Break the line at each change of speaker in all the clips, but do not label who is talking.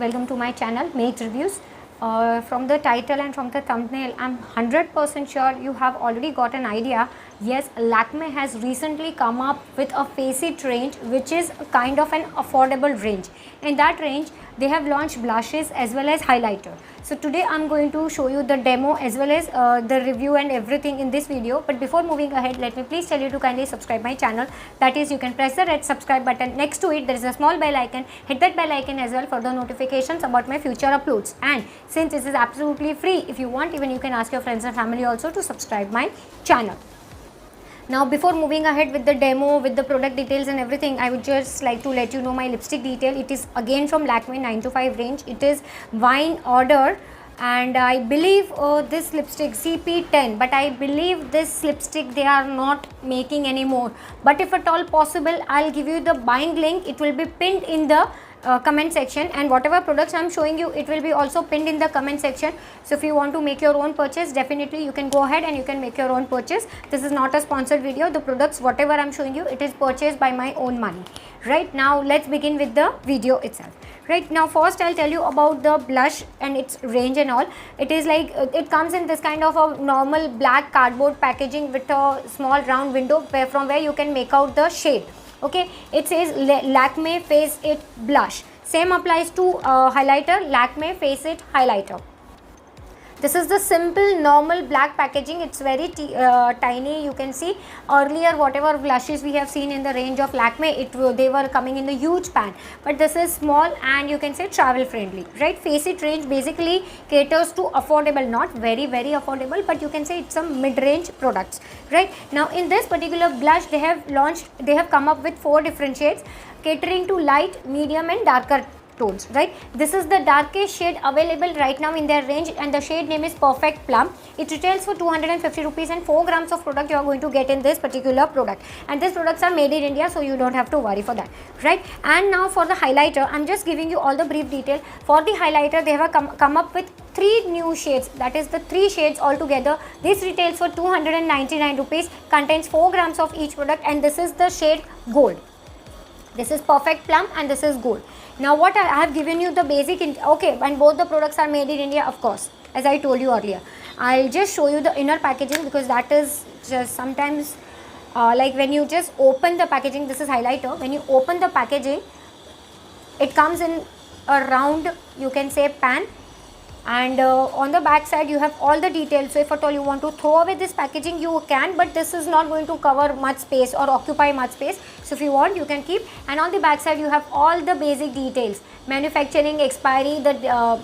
welcome to my channel Make Reviews. From the title and from the thumbnail, I'm 100% sure you have already got an idea. Yes, Lakme has recently come up with a face it range, which is kind of an affordable range. In that range, they have launched blushes as well as highlighter. So today I'm going to show you the demo as well as the review and everything in this video. But before moving ahead, let me please tell you to kindly subscribe my channel. That is, you can press the red subscribe button. Next to it, there is a small bell icon. Hit that bell icon as well for the notifications about my future uploads. And since this is absolutely free, if you want, even you can ask your friends and family also to subscribe my channel. Now before moving ahead with the demo, with the product details and everything, I would just like to let you know my lipstick detail. It is again from Lakme 925 range. It is Wine Order, and I believe this lipstick CP10, but I believe this lipstick they are not making anymore. But if at all possible, I'll give you the buying link. It will be pinned in the comment section, and whatever products I'm showing you, it will be also pinned in the comment section. So if you want to make your own purchase, definitely you can go ahead and you can make your own purchase. This is not a sponsored video. The products whatever I'm showing you, it is purchased by my own money. Right now let's begin with the video itself. Right now first I'll tell you about the blush and its range and all. It is like it comes in this kind of a normal black cardboard packaging with a small round window from where you can make out the shade. Okay, it says Lakme Face It Blush. Same applies to highlighter, Lakme Face It Highlighter. This is the simple normal black packaging. It's very tiny. You can see earlier whatever blushes we have seen in the range of Lakme, they were coming in the huge pan, but this is small and you can say travel friendly, right? Face It range basically caters to affordable, not very affordable, but you can say it's some mid-range products, right? Now in this particular blush, they have come up with 4 different shades catering to light, medium and darker tones, right? This is the darkest shade available right now in their range, and the shade name is Perfect Plum. It retails for 250 rupees, and 4 grams of product you are going to get in this particular product, and these products are made in India, so you don't have to worry for that, right? And now for the highlighter, I'm just giving you all the brief detail. For the highlighter, they have come up with 3 new shades, that is the 3 shades altogether. This retails for 299 rupees, contains 4 grams of each product, and this is the shade Gold. This is Perfect Plum and this is Gold. Now what I have given you the basic, okay, and both the products are made in India, of course, as I told you earlier. I'll just show you the inner packaging because that is just sometimes like when you just open the packaging. This is highlighter. When you open the packaging, it comes in a round, you can say, pan, and on the back side you have all the details. So if at all you want to throw away this packaging, you can, but this is not going to cover much space or occupy much space. So if you want, you can keep. And on the back side you have all the basic details, manufacturing, expiry, the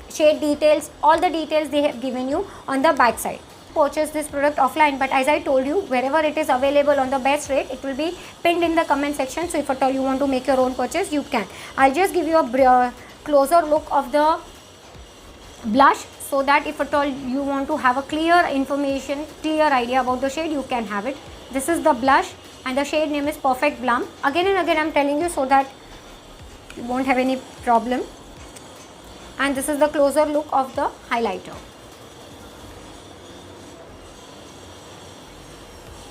shade details, all the details they have given you on the back side. Purchase this product offline, but as I told you, wherever it is available on the best rate, it will be pinned in the comment section. So if at all you want to make your own purchase, you can. I'll just give you a closer look of the blush, so that if at all you want to have a clear idea about the shade, you can have it. This is the blush and the shade name is Perfect Plum. Again and again I'm telling you so that you won't have any problem. And this is the closer look of the highlighter.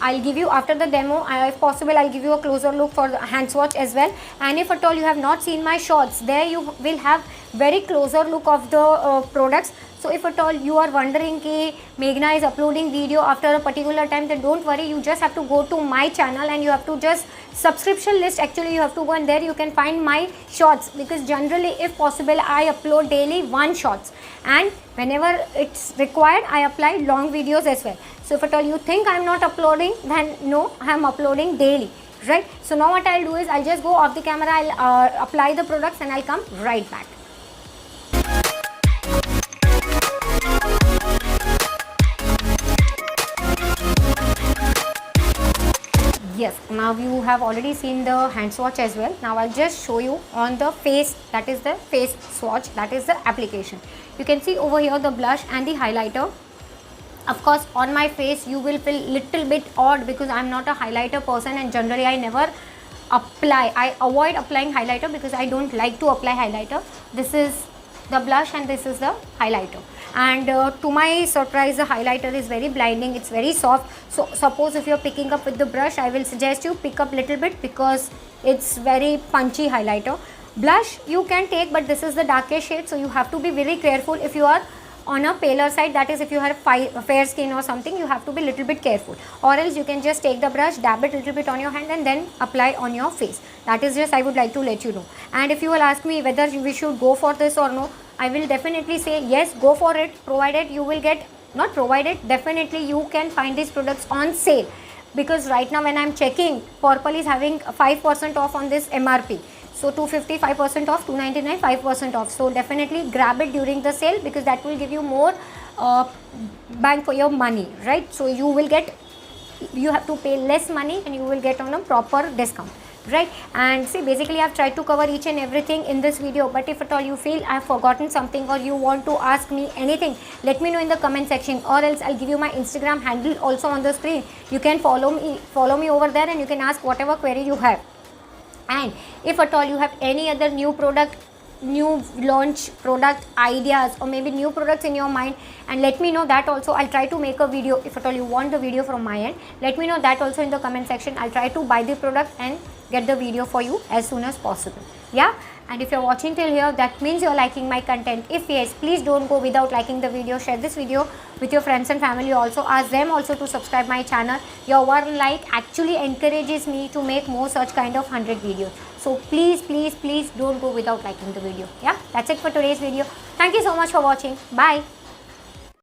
I'll give you, after the demo, if possible, I'll give you a closer look for the hand swatch as well. And if at all you have not seen my shorts, there you will have very closer look of the products. So if at all you are wondering कि Meghna is uploading video after a particular time, then don't worry, you just have to go to my channel and you have to just subscription list. Actually you have to go, and there you can find my shorts, because generally if possible I upload daily 1 shorts, and whenever it's required I apply long videos as well. So if at all you think I'm not uploading, then no, I'm uploading daily, right? So now what I'll do is I'll just go off the camera, I'll apply the products and I'll come right back. Yes, now you have already seen the hand swatch as well. Now I'll just show you on the face, that is the face swatch, that is the application. You can see over here the blush and the highlighter. Of course on my face you will feel little bit odd because I'm not a highlighter person, and generally I never apply, I avoid applying highlighter because I don't like to apply highlighter. This is the blush and this is the highlighter. And to my surprise, the highlighter is very blinding, it's very soft. So suppose if you're picking up with the brush, I will suggest you pick up little bit because it's very punchy highlighter. Blush you can take, but this is the darkest shade, so you have to be very careful if you are on a paler side, that is if you have fair skin or something, you have to be little bit careful, or else you can just take the brush, dab it little bit on your hand and then apply on your face. That is just I would like to let you know. And if you will ask me whether we should go for this or no, I will definitely say yes, go for it, provided you will get, not provided, definitely you can find these products on sale, because right now when I am checking, Purple is having 5% off on this MRP. So 250, 5% off, 299, 5% off. So definitely grab it during the sale, because that will give you more bang for your money, right? So you will get, you have to pay less money and you will get on a proper discount, right? And see, basically I've tried to cover each and everything in this video, but if at all you feel I've forgotten something or you want to ask me anything, let me know in the comment section, or else I'll give you my Instagram handle also on the screen. You can follow me over there and you can ask whatever query you have. And if at all you have any other new product, new launch product ideas, or maybe new products in your mind, and let me know that also. I'll try to make a video. If at all you want the video from my end, let me know that also in the comment section. I'll try to buy the product and get the video for you as soon as possible. Yeah. And if you're watching till here, that means you're liking my content. If yes, please don't go without liking the video. Share this video with your friends and family also. Ask them also to subscribe my channel. Your one like actually encourages me to make more such kind of 100 videos. So please, please, please don't go without liking the video. Yeah, that's it for today's video. Thank you so much for watching. Bye.